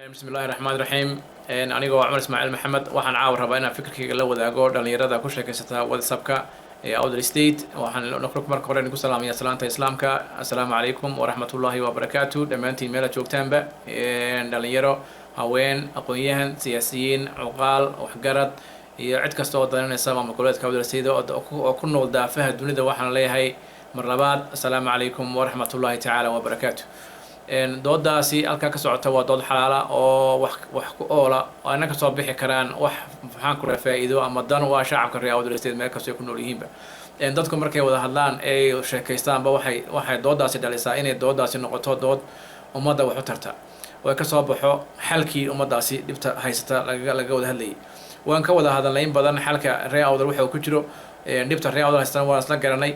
بسم الله الرحمن الرحيم anigoo Cumar Ismaaciil Maxamed waxaan caaw rabaa inaan fikirkayga la wadaago dhalinyarada ku sheekaysata WhatsApp-ka ee Awdal State waxaan noqon marka hore ku salaamayaa salaanta islaamka assalaamu calaykum wa rahmatullahi wa barakaatuh dhamaantiin meel aad joogtaanba dhalinyaro haween aqoon-yahan siyaasiyiin cuqaal waxgarad iyo cid kasta oo daneynaysa maamul goboleedka Awdal State oo ku nool daafaha dunida waxaan leeyahay mar labaad assalaamu calaykum wa rahmatullahi ta'ala wa barakaatuh doodaasi halka ka socota waa dood xalaala oo wax ku oola ana ka soo bixi karaan wax waxaan ku faa'iido ama dan waa shacabka reer Awdal State meel kasta ku nool yihiinba dadku markay wada hadlaan ay sheekaystaanba waxay doodaasi dhalisaa inay doodaasi noqoto dood ummadda wax u tarta oo ka soo baxo xalkii ummadaasi dhibta haysata laga wada hadlayay waan ka wada hadalnay in badan xalka reer Awdal waxa uu ku jiro dhibta reer Awdal haystaan waa isla garanay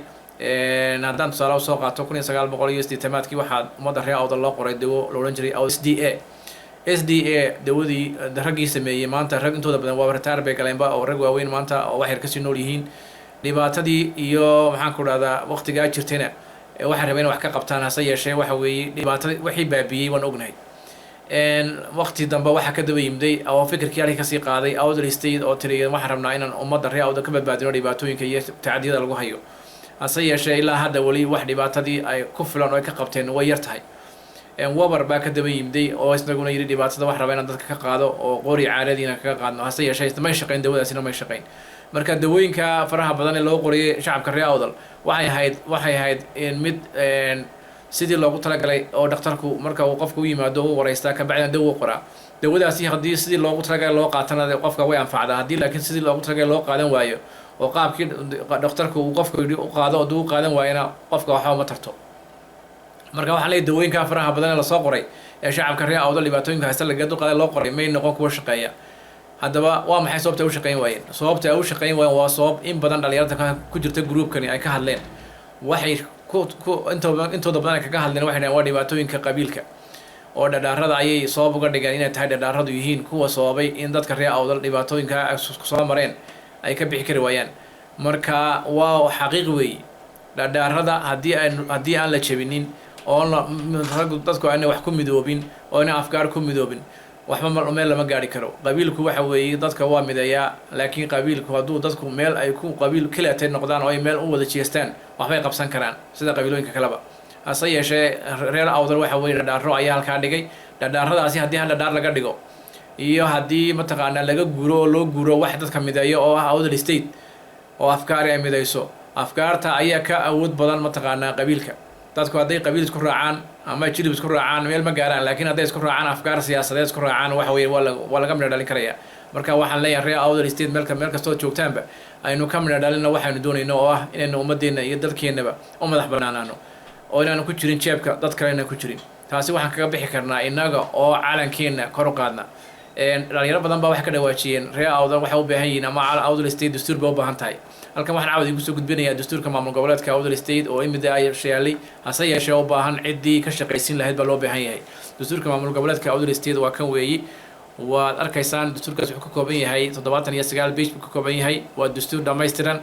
haddaan tusaale soo qaato 1980kii waxaa ummadda reer Awdal loo qoray dawo la oran jiray SDA dawadii raggii sameeyay maanta rag intooda badan waa retaar bay galeenba oo rag waaweyn maanta oo wax yar ka sii nool yihiin dhibaatadii iyo maxaan ku dhahdaa waqtigaa jirtayna waxay rabeen wax ka qabtaan hase yeeshee waxa weeye dhibaatadii wixii baabiyey waan ognahay waqti dambe waxa ka daba yimday oo fikirkii halkii kasii qaaday Awdal State oo tiriyay waxaan rabnaa inaan ummadda reer Awdal ka badbaadino dhibaatooyinka iyo tacadiyada lagu hayo hase yeeshee ilaa hadda wali wax dhibaatadii ay ku filan oo ay ka qabteen way yar tahay wabar baa ka daba yimday oo isaguna yiri dhibaatada wax raba inaan dadka ka qaado oo qori caaradiina kaga qaadno hase yeeshee ma shaqeyn dawadaasina ma shaqeyn marka dawooyinka faraha badan ee loo qoriyay shacabka reer Awdal waxay ahayd in mid sidii loogu talagalay oo dhakhtarku marka uu qofku u yimaado uu wareystaa ka bacdan dawo qoraa dawadaasi haddii sidii loogu talagalay loo qaatana qofka way anfacdaa haddii laakiin sidii loogu talagalay loo qaadan waayo oo qaabkii dhakhtarku uu qofka u qaado oo uu qaadan waayna qofka waxa ma tarto marka waxa la dawooyinka faraha badan ee la soo qoray ee shacabka reer Awdal dhibaatooyinka haysta laga qaaday loo qoray may noqon kuwa shaqeeya haddaba waa maxay sababta ay u shaqeyn waayeen sababta ay u shaqeyn waayeen waa sabab in badan dhalinyarada ku jirta groupkani ay ka hadleen waxay intooda badan kaga hadleen waxay waa dhibaatooyinka qabiilka oo dhadhaarada ayay sabab uga dhigeen inay tahay dhadhaaradu yihiin kuwa sababay in dadka reer Awdal dhibaatooyinka ay soo mareen ay ka bixi kari waayaan marka waa xaqiiq weey dhadhaarada haddii aan la jabinin oo dadku aanay wax ku midoobin oo aanay afkaar ku midoobin waxba meel lama gaari karo qabiilku waxa weeye dadka waa midayaa laakiin qabiilku hadduu dadku meel ay ku qabiil kaleetay noqdaan oo ay meel u wada jeestaan waxbay qabsan karaan sida qabiilooyinka kaleba hase yeeshee reer Awdal waxa weeye dhadhaaro ayaa halkaa dhigay dhadhaaradaasi haddii hal dhadhaar laga dhigo iyo haddii mataqaanaa laga guuro oo loo guuro wax dadka mideeyo oo ah Awdal State oo afkaar ay mideyso afkaarta ayaa ka awood badan mataqaanaa qabiilka dadku hadday qabiil isku raacaan ama jilib isku raacaan meel ma gaaraan laakiin hadday isku raacaan afkaar siyaasadeed isku raacaan waxa weeye waa laga midho dhalin karaya marka waxaan leeyahay reer Awdal State meel kastoo joogtaanba aynu ka midho dhalino waxaynu doonayno oo ah inaynu ummadeena iyo dalkeenaba u madax bannaanaano oo inaanu ku jirin jeebka dad kalena ku jirin taasi waxaan kaga bixi karnaa inaga oo calankeena kor u qaadna dhalinyaro badan baa wax ka dhawaajiyeen reer Awdal waxay u baahan yihiin ama Awdal State dastuur bay u baahan tahay halkan waxaan caawid igu soo gudbinayaa dastuurka maamul goboleedka Awdal State oo imida ay sheelay hase yeeshee u baahan ciddii ka shaqaysin lahayd baa loo baahan yahay dastuurka maamul goboleedka Awdal State waa kan weeyi waad arkaysaan dastuurkaas wuxuu ka kooban yahay 79 page ka kooban yahay waa dastuur dhammaystiran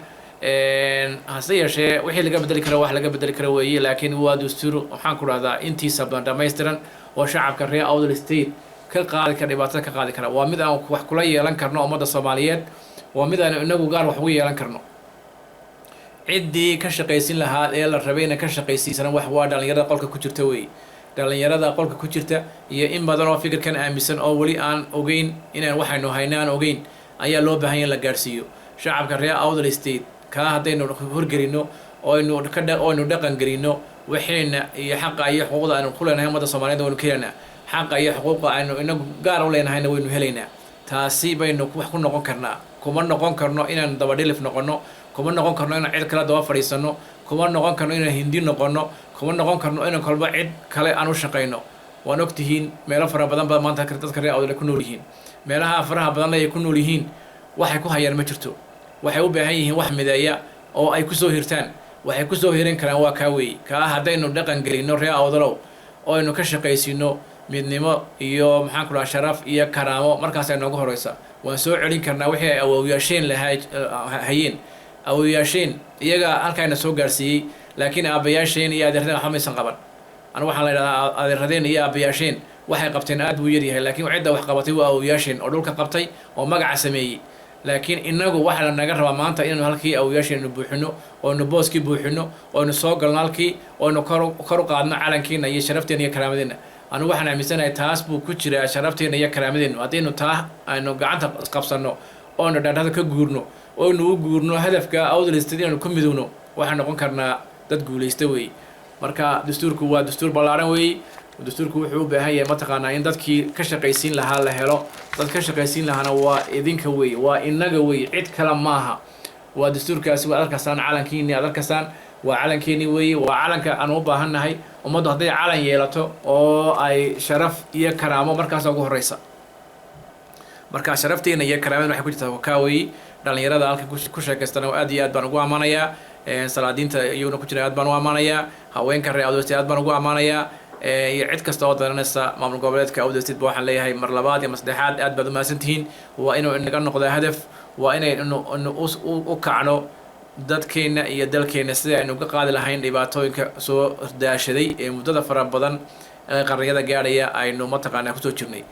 hase yeeshee wixii laga bedeli karo wax laga bedeli karo weeyi laakiin waa dastuur waxaan ku raahdaa intiisa badan dhammaystiran oo shacabka reer Awdal State ka qaadi kara dhibaatada ka qaadi kara waa mid aan wax kula yeelan karno ummadda Soomaaliyeed waa mid aan inagu gaar wax ugu yeelan karno ciddii ka shaqaysin lahaa ee la rabayna ka shaqaysiisana wax waa dhalinyarada qolka ku jirta weey dhalinyarada qolka ku jirta iyo in badan oo fikirkan aaminsan oo wali aan ogeyn inaan waxaynu haynaan ogeyn ayaa loo baahan yahay la gaarsiiyo shacabka reer Awdal State ka haddaynu horgelino oo aynu dhaqan gelino waxayna iyo xaqa iyo xuquuqda aynu ku leenahay ummadda Soomaaliyeed waynu ka helnaa xaqa iyo xuquuqda aynu inagu gaar u leenahayna waynu helaynaa taasi baynu wax ku noqon karnaa kuma noqon karno inaan daba dhilif noqono kuma noqon karno inaan cid kale daba fadhiisano kuma noqon karno inaan hindi noqono kuma noqon karno inaan kolba cid kale aan u shaqayno waan ogtihiin meelo fara badan baa maanta dadka reer Awdal ku nool yihiin meelaha faraha badan ay ku nool yihiin waxay ku hayaan ma jirto waxay u baahan yihiin wax mideeya oo ay ku soo hirtaan waxay ku soo hirin karaan waa ka weey ka haddaynu dhaqan gelino reer Awdal oo aynu ka shaqaysino midnimo iyo maxaan ku dhahaa sharaf iyo karaamo markaas ay noogu horeysa waan soo celin karnaa wixii ay awoowayaasheen hayeen awoowayaasheen iyaga halkaayna soo gaarsiiyey laakiin aabayaasheen iyo adeeradeen waxba maysan qaban anu waxaan la idhahdaa adeeradeen iyo aabayaasheen waxay qabteen aad buu yar yahay laakiin cidda wax qabatay waa awoowayaasheen oo dhulka qabtay oo magaca sameeyey laakiin inagu waxa la naga rabaa maanta inaynu halkii awoowayaasheen buuxino oo nu booskii buuxino oo nu soo galno halkii oo nu kor u qaadno calankiina iyo sharafteena iyo karaamadeenna anigu waxaan aaminsanahay taas buu ku jiraa sharafteena iyo karaamadeenna haddaynu taa aynu gacanta qabsanno oonu dhaadhada ka guurno oonu u guurno hadafka awdal state inaynu ku midowno waxaan noqon karnaa dad guulaysta weeye marka dastuurku waa dastuur ballaaran weeye dastuurku wuxuu u baahan yahay mataqaanaa in dadkii ka shaqaysiin lahaa la helo dad ka shaqaysiin lahaana waa idinka weeye waa inaga weeye cid kale maaha waa dastuurkaasi waa arkaysaan calankiini aad arkaysaan waa calankeeni weeye waa calanka aan u baahannahay ummaddu hadday calan yeelato oo ay sharaf iyo karaamo markaas ugu horeysa marka sharafteena iyo karaamada waxay ku jirtaa ka weeye dhalinyarada halka ku sheekaystana aad iyo aad baan ugu amaanayaa salaadiinta iyaguna ku jira aad baan u amaanayaa haweenka reer Awdal State aad baan ugu amaanayaa iyo cid kasta oo daranaysa maamul goboleedka Awdal State waxaan leeyahay mar labaad iyo saddexaad aad baad u mahadsantihiin waa inuu inaga noqdo hadaf waa inaynu u kacno dadkeena iyo dalkeena sida aynu ka qaadi lahayn dhibaatooyinka soo daashaday ee muddada fara badan ee qarniyada gaadhaya aynu mataqaanaa kusoo jirnay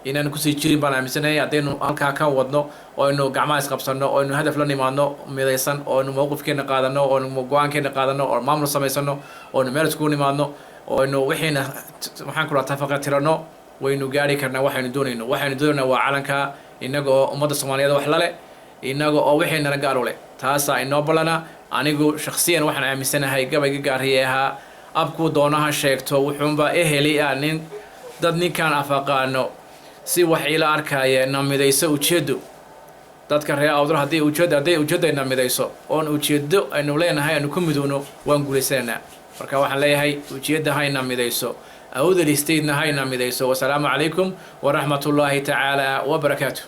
inaan kusii jirin baan aaminsanahay haddaynu halkaa ka wadno oo aynu gacmaha isqabsanno oo aynu hadaf la nimaadno midaysan oo aynu mowqifkeena qaadano oo aynu go-aankeena qaadano oo maamul samaysano oo aynu meel iskugu nimaadno oo aynu wixiina waxaan kula tafaqa tirano waynu gaari karnaa waxaynu doonaynaa waa calanka inaga oo ummadda Soomaaliyeed wax la leh inaga oo wixiina gaar u leh taasaa inoo balana anigu shakhsiyan waxaan aaminsanahay gabayga gaariyay ahaa abku doonaha sheegto wuxuunba eheli nin dad ninkaan afaqaano si wax ila arkaya namidayso ujeedo dadka reer Awdal hadday ujeedo namidayso oon ujeedo aynu leenahay aynu ku midowno waan guulaysanaa marka waxaan leeyahay ujeedda hayna midayso Awdal State-na hayna midayso wassalaamu calaykum waraxmatullaahi tacaala wabarakaatuh